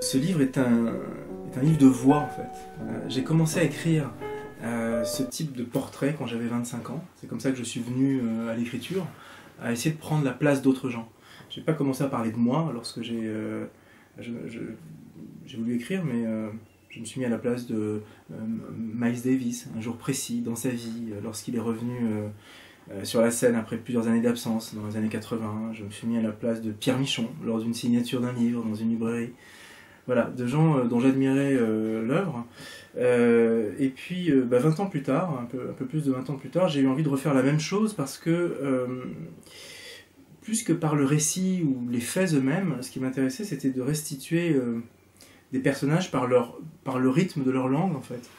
Ce livre est un livre de voix en fait. J'ai commencé à écrire ce type de portrait quand j'avais 25 ans. C'est comme ça que je suis venu à l'écriture, à essayer de prendre la place d'autres gens. Je n'ai pas commencé à parler de moi lorsque j'ai voulu écrire, mais je me suis mis à la place de Miles Davis, un jour précis dans sa vie, lorsqu'il est revenu sur la scène après plusieurs années d'absence, dans les années 80. Je me suis mis à la place de Pierre Michon, lors d'une signature d'un livre dans une librairie. Voilà, de gens dont j'admirais l'œuvre. Et puis, 20 ans plus tard, un peu plus de 20 ans plus tard, j'ai eu envie de refaire la même chose parce que, plus que par le récit ou les faits eux-mêmes, ce qui m'intéressait, c'était de restituer des personnages par le rythme de leur langue, en fait,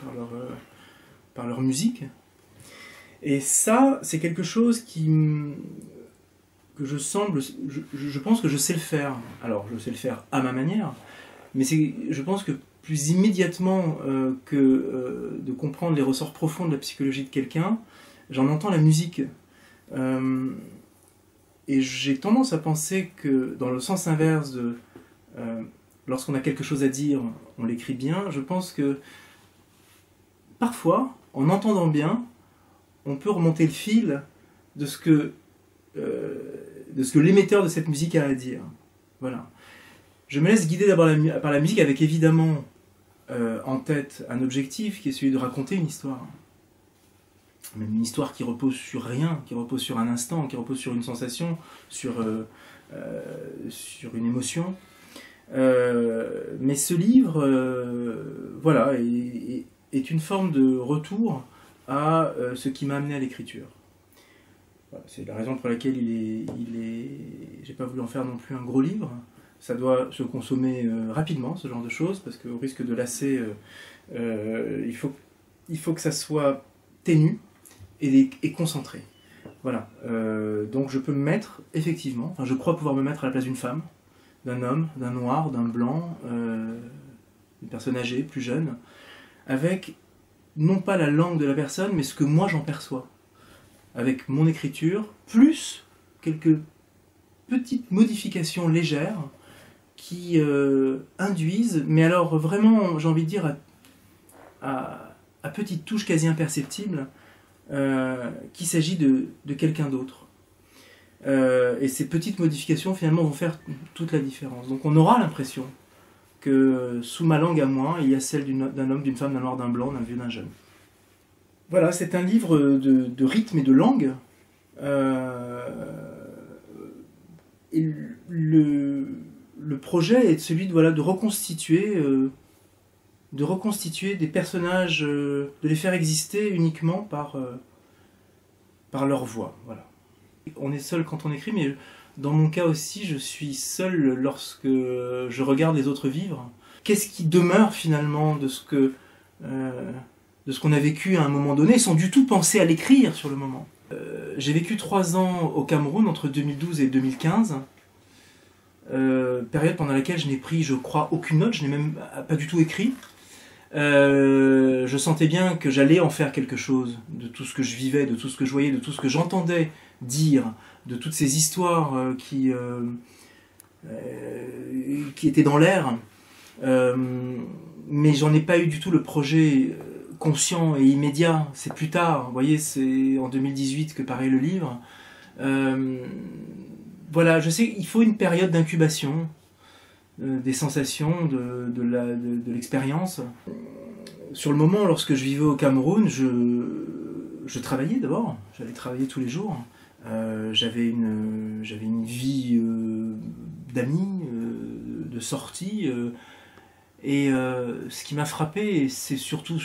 par leur musique. Et ça, c'est quelque chose que je pense que je sais le faire. Alors, je sais le faire à ma manière, mais je pense que plus immédiatement de comprendre les ressorts profonds de la psychologie de quelqu'un, j'en entends la musique. Et j'ai tendance à penser que, dans le sens inverse de lorsqu'on a quelque chose à dire, on l'écrit bien, je pense que parfois, en entendant bien, on peut remonter le fil de ce que l'émetteur de cette musique a à dire. Voilà. Je me laisse guider d'abord par la musique avec évidemment en tête un objectif qui est celui de raconter une histoire. Même une histoire qui repose sur rien, qui repose sur un instant, qui repose sur une sensation, sur une émotion. Mais ce livre voilà, est une forme de retour à ce qui m'a amené à l'écriture. Voilà, c'est la raison pour laquelle j'ai pas voulu en faire non plus un gros livre. Ça doit se consommer rapidement, ce genre de choses, parce qu'au risque de lasser, il faut que ça soit ténu et concentré. Voilà. Donc je peux me mettre, effectivement, je crois pouvoir me mettre à la place d'une femme, d'un homme, d'un noir, d'un blanc, d'une personne âgée, plus jeune, avec non pas la langue de la personne, mais ce que moi j'en perçois. Avec mon écriture, plus quelques petites modifications légères qui induisent, mais alors vraiment, j'ai envie de dire, à petites touches quasi imperceptibles, qu'il s'agit de quelqu'un d'autre. Et ces petites modifications, finalement, vont faire toute la différence. Donc on aura l'impression que sous ma langue à moi, il y a celle d'un homme, d'une femme, d'un noir, d'un blanc, d'un vieux, d'un jeune. Voilà, c'est un livre de rythme et de langue. Et le projet est celui de reconstituer des personnages, de les faire exister uniquement par leur voix. Voilà. On est seul quand on écrit, mais dans mon cas aussi, je suis seul lorsque je regarde les autres vivre. Qu'est-ce qui demeure finalement de ce qu'on a vécu à un moment donné, sans du tout penser à l'écrire sur le moment. J'ai vécu 3 ans au Cameroun, entre 2012 et 2015, période pendant laquelle je n'ai pris, je crois, aucune note, je n'ai même pas du tout écrit. Je sentais bien que j'allais en faire quelque chose, de tout ce que je vivais, de tout ce que je voyais, de tout ce que j'entendais dire, de toutes ces histoires qui étaient dans l'air. Mais j'en ai pas eu du tout le projet conscient et immédiat. C'est plus tard, vous voyez, c'est en 2018 que paraît le livre. Voilà, je sais qu'il faut une période d'incubation des sensations, de l'expérience. Sur le moment, lorsque je vivais au Cameroun, je travaillais d'abord, j'allais travailler tous les jours. J'avais une vie d'amis, de sorties, et ce qui m'a frappé, et c'est surtout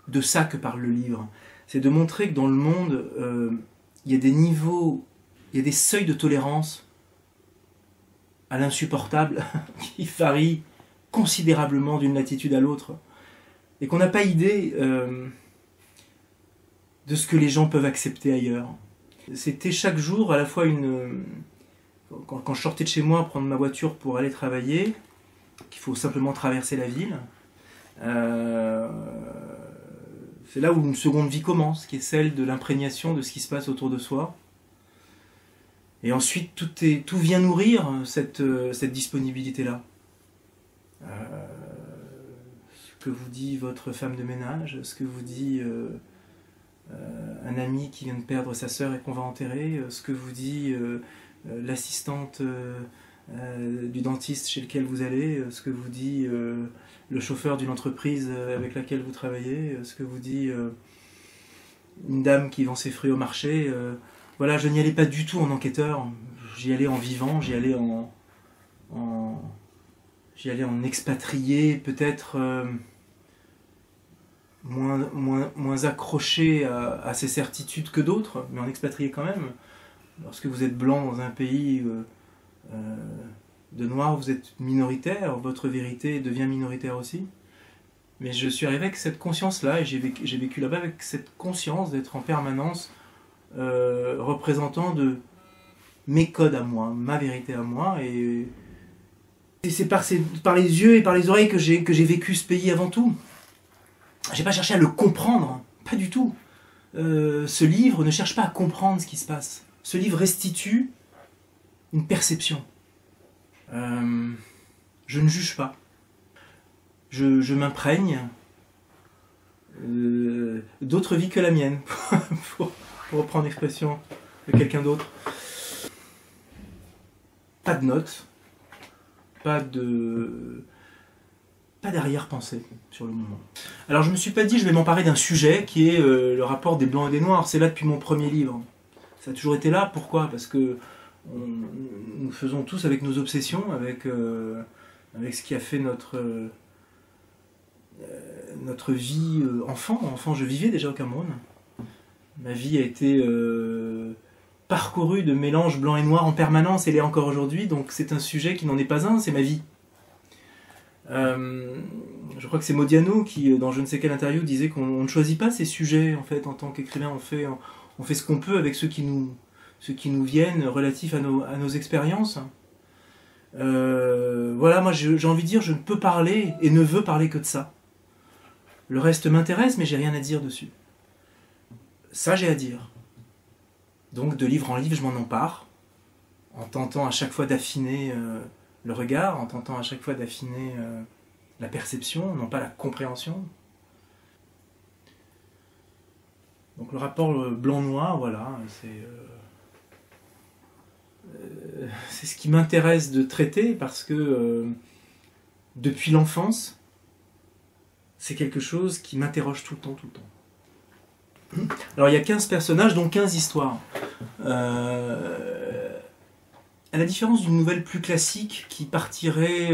de ça que parle le livre, c'est de montrer que dans le monde, il y a des niveaux, il y a des seuils de tolérance à l'insupportable qui varient considérablement d'une latitude à l'autre, et qu'on n'a pas idée de ce que les gens peuvent accepter ailleurs. C'était chaque jour à la fois quand je sortais de chez moi, prendre ma voiture pour aller travailler, qu'il faut simplement traverser la ville. C'est là où une seconde vie commence, qui est celle de l'imprégnation de ce qui se passe autour de soi. Et ensuite, tout vient nourrir cette disponibilité-là. ce que vous dit votre femme de ménage, ce que vous dit un ami qui vient de perdre sa sœur et qu'on va enterrer, ce que vous dit l'assistante du dentiste chez lequel vous allez, ce que vous dit le chauffeur d'une entreprise avec laquelle vous travaillez, ce que vous dit une dame qui vend ses fruits au marché. Voilà, je n'y allais pas du tout en enquêteur, j'y allais en vivant, j'y allais en expatrié, peut-être moins accroché à ses certitudes que d'autres, mais en expatrié quand même. Lorsque vous êtes blanc dans un pays de noir, vous êtes minoritaire, votre vérité devient minoritaire aussi. Mais je suis arrivé avec cette conscience-là, et j'ai vécu là-bas avec cette conscience d'être en permanence représentant de mes codes à moi, ma vérité à moi, et c'est par les yeux et par les oreilles que j'ai vécu ce pays avant tout. J'ai pas cherché à le comprendre, pas du tout. Ce livre ne cherche pas à comprendre ce qui se passe. Ce livre restitue une perception. Je ne juge pas. Je m'imprègne d'autres vies que la mienne, pour reprendre l'expression de quelqu'un d'autre. Pas de notes, pas d'arrière-pensée sur le moment. Alors je me suis pas dit je vais m'emparer d'un sujet qui est le rapport des blancs et des noirs. C'est là depuis mon premier livre. Ça a toujours été là. Pourquoi? Parce que nous faisons tous avec nos obsessions, avec ce qui a fait notre vie enfant. Enfant, je vivais déjà au Cameroun. Ma vie a été parcourue de mélanges blanc et noir en permanence, et l'est encore aujourd'hui, donc c'est un sujet qui n'en est pas un, c'est ma vie. Je crois que c'est Modiano qui, dans je ne sais quelle interview, disait qu'on ne choisit pas ces sujets, en fait, en tant qu'écrivain, on fait ce qu'on peut avec ceux qui nous viennent relatifs à nos expériences. Voilà, moi j'ai envie de dire, je ne peux parler et ne veux parler que de ça. Le reste m'intéresse, mais j'ai rien à dire dessus. Ça, j'ai à dire. Donc, de livre en livre, je m'en empare, en tentant à chaque fois d'affiner le regard, en tentant à chaque fois d'affiner la perception, non pas la compréhension. Donc, le rapport blanc-noir, voilà, c'est ce qui m'intéresse de traiter, parce que depuis l'enfance, c'est quelque chose qui m'interroge tout le temps. Alors il y a 15 personnages, donc 15 histoires. À la différence d'une nouvelle plus classique qui partirait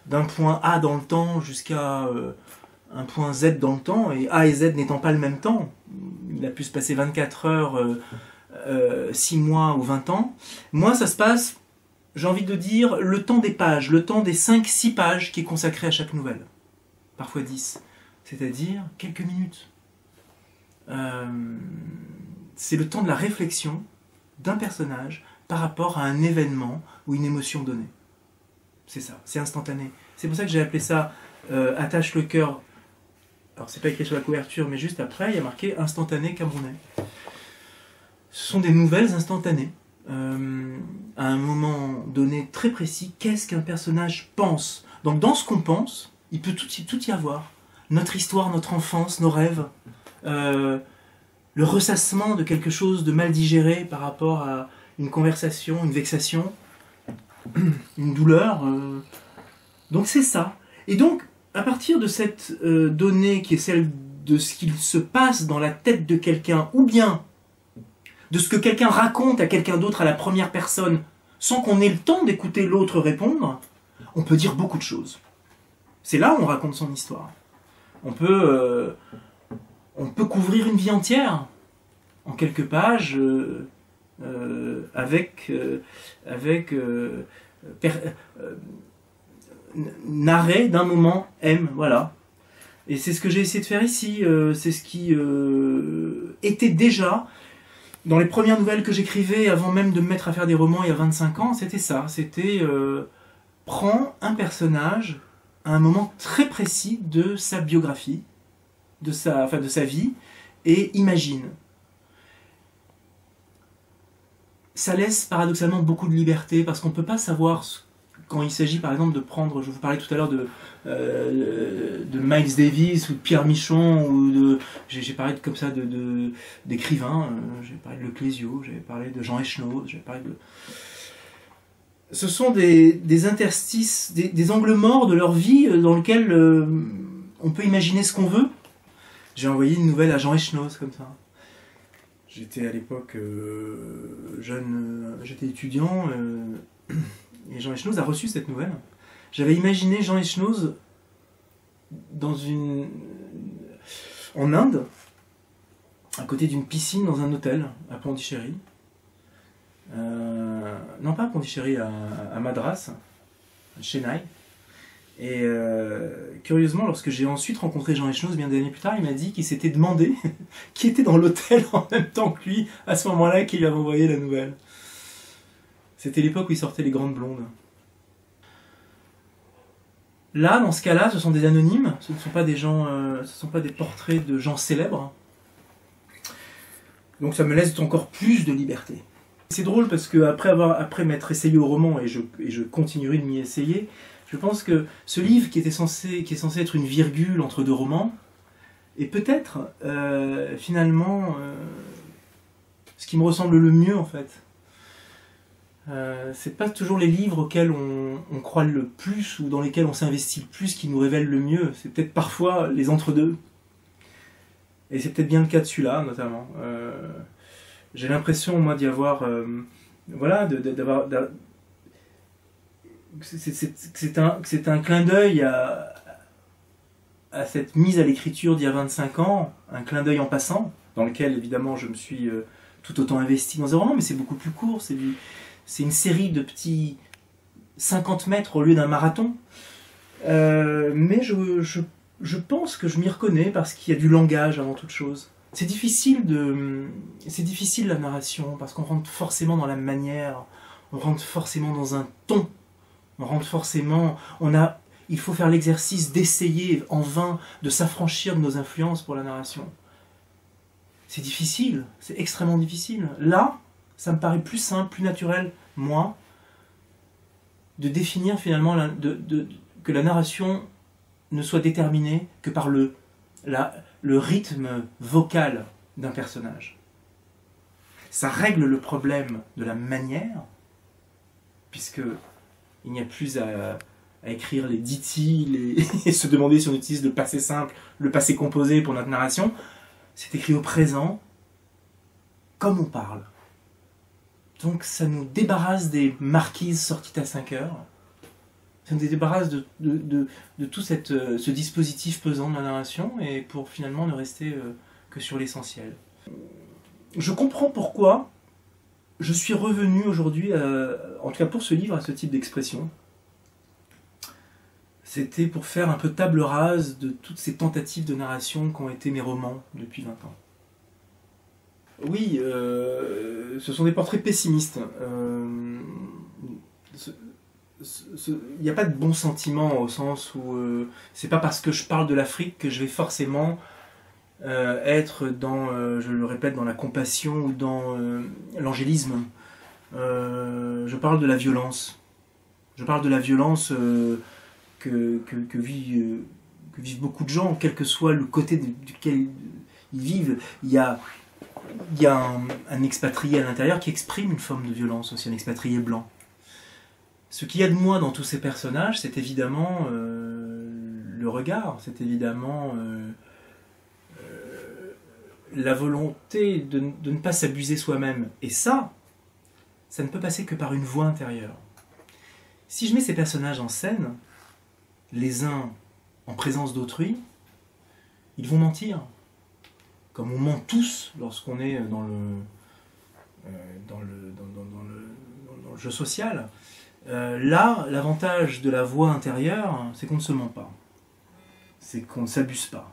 d'un point A dans le temps jusqu'à un point Z dans le temps, et A et Z n'étant pas le même temps, il a pu se passer 24 heures, 6 mois ou 20 ans. Moi ça se passe, j'ai envie de dire, le temps des pages, le temps des 5-6 pages qui est consacré à chaque nouvelle. Parfois 10, c'est-à-dire quelques minutes. C'est le temps de la réflexion d'un personnage par rapport à un événement ou une émotion donnée. C'est ça, c'est instantané. C'est pour ça que j'ai appelé ça Attache le cœur. Alors c'est pas écrit sur la couverture, mais juste après, il y a marqué instantané camerounais. Ce sont des nouvelles instantanées. À un moment donné très précis, qu'est-ce qu'un personnage pense? Donc dans ce qu'on pense, il peut tout y avoir. Notre histoire, notre enfance, nos rêves, le ressassement de quelque chose de mal digéré par rapport à une conversation, une vexation, une douleur. Donc c'est ça. Et donc, à partir de cette donnée qui est celle de ce qu'il se passe dans la tête de quelqu'un, ou bien de ce que quelqu'un raconte à quelqu'un d'autre à la première personne, sans qu'on ait le temps d'écouter l'autre répondre, on peut dire beaucoup de choses. C'est là où on raconte son histoire. On peut couvrir une vie entière en quelques pages narré d'un moment M, voilà. Et c'est ce que j'ai essayé de faire ici. C'est ce qui était déjà dans les premières nouvelles que j'écrivais avant même de me mettre à faire des romans il y a 25 ans. C'était ça. C'était prends un personnage à un moment très précis de sa biographie, de sa vie, et imagine. Ça laisse paradoxalement beaucoup de liberté, parce qu'on ne peut pas savoir quand il s'agit par exemple de prendre, je vous parlais tout à l'heure de Miles Davis ou de Pierre Michon, ou j'ai parlé comme ça d'écrivains, j'ai parlé de Le Clésio, j'avais parlé de Jean Echenoz, j'avais parlé de... Ce sont des interstices, des angles morts de leur vie dans lesquels on peut imaginer ce qu'on veut. J'ai envoyé une nouvelle à Jean Echenoz comme ça. J'étais à l'époque jeune, j'étais étudiant, et Jean Echenoz a reçu cette nouvelle. J'avais imaginé Jean Echenoz en Inde, à côté d'une piscine dans un hôtel à Pondichéry. Non pas à Pondichéry, à Madras, à Chennai. Et curieusement, lorsque j'ai ensuite rencontré Jean Echenoz bien des années plus tard, il m'a dit qu'il s'était demandé qui était dans l'hôtel en même temps que lui, à ce moment-là, qui lui avait envoyé la nouvelle. C'était l'époque où il sortait Les Grandes Blondes. Là, dans ce cas-là, ce sont des anonymes, ce ne sont pas des gens, ce ne sont pas des portraits de gens célèbres. Donc ça me laisse encore plus de liberté. C'est drôle parce que après m'être essayé au roman, et je continuerai de m'y essayer, je pense que ce livre qui est censé être une virgule entre deux romans, est peut-être finalement ce qui me ressemble le mieux en fait. C'est pas toujours les livres auxquels on croit le plus ou dans lesquels on s'investit le plus qui nous révèlent le mieux. C'est peut-être parfois les entre-deux. Et c'est peut-être bien le cas de celui-là notamment. J'ai l'impression moi d'y avoir... voilà, d'avoir... C'est un clin d'œil à cette mise à l'écriture d'il y a 25 ans, un clin d'œil en passant, dans lequel évidemment je me suis tout autant investi dans un roman, mais c'est beaucoup plus court, c'est une série de petits 50 mètres au lieu d'un marathon. Mais je pense que je m'y reconnais parce qu'il y a du langage avant toute chose. C'est difficile la narration, parce qu'on rentre forcément dans la manière, on rentre forcément dans un ton. On rentre forcément, il faut faire l'exercice d'essayer en vain de s'affranchir de nos influences pour la narration. C'est difficile, c'est extrêmement difficile. Là, ça me paraît plus simple, plus naturel, moi, de définir finalement que la narration ne soit déterminée que par le rythme vocal d'un personnage. Ça règle le problème de la manière, puisque il n'y a plus à écrire les ditty et se demander si on utilise le passé simple, le passé composé pour notre narration. C'est écrit au présent, comme on parle. Donc ça nous débarrasse des marquises sorties à 5 heures. Ça nous débarrasse de tout ce dispositif pesant de la narration, et pour finalement ne rester que sur l'essentiel. Je comprends pourquoi je suis revenu aujourd'hui, en tout cas pour ce livre, à ce type d'expression. C'était pour faire un peu table rase de toutes ces tentatives de narration qu'ont été mes romans depuis 20 ans. Oui, ce sont des portraits pessimistes. Il n'y a pas de bon sentiment au sens où c'est pas parce que je parle de l'Afrique que je vais forcément être dans, je le répète, dans la compassion ou dans l'angélisme. Je parle de la violence. Je parle de la violence que vivent beaucoup de gens, quel que soit le côté duquel ils vivent. Il y a un expatrié à l'intérieur qui exprime une forme de violence aussi, un expatrié blanc. Ce qu'il y a de moi dans tous ces personnages, c'est évidemment le regard, c'est évidemment la volonté de ne pas s'abuser soi-même. Et ça ne peut passer que par une voix intérieure. Si je mets ces personnages en scène, les uns en présence d'autrui, ils vont mentir. Comme on ment tous lorsqu'on est dans le jeu social. Là, l'avantage de la voix intérieure, c'est qu'on ne se ment pas. C'est qu'on ne s'abuse pas.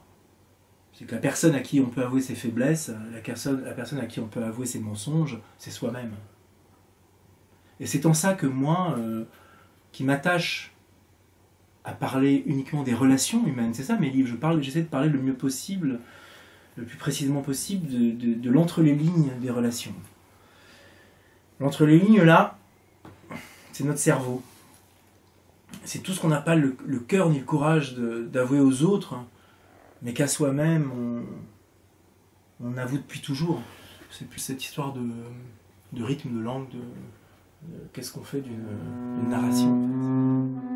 C'est que la personne à qui on peut avouer ses faiblesses, la personne à qui on peut avouer ses mensonges, c'est soi-même. Et c'est en ça que moi, qui m'attache à parler uniquement des relations humaines, c'est ça mes livres, j'essaie de parler le mieux possible, le plus précisément possible de l'entre-les-lignes des relations. L'entre-les-lignes là, c'est notre cerveau. c'est tout ce qu'on n'a pas le cœur ni le courage d'avouer aux autres, mais qu'à soi-même on avoue depuis toujours. C'est plus cette histoire de rythme, de langue, qu'est-ce qu'on fait d'une narration.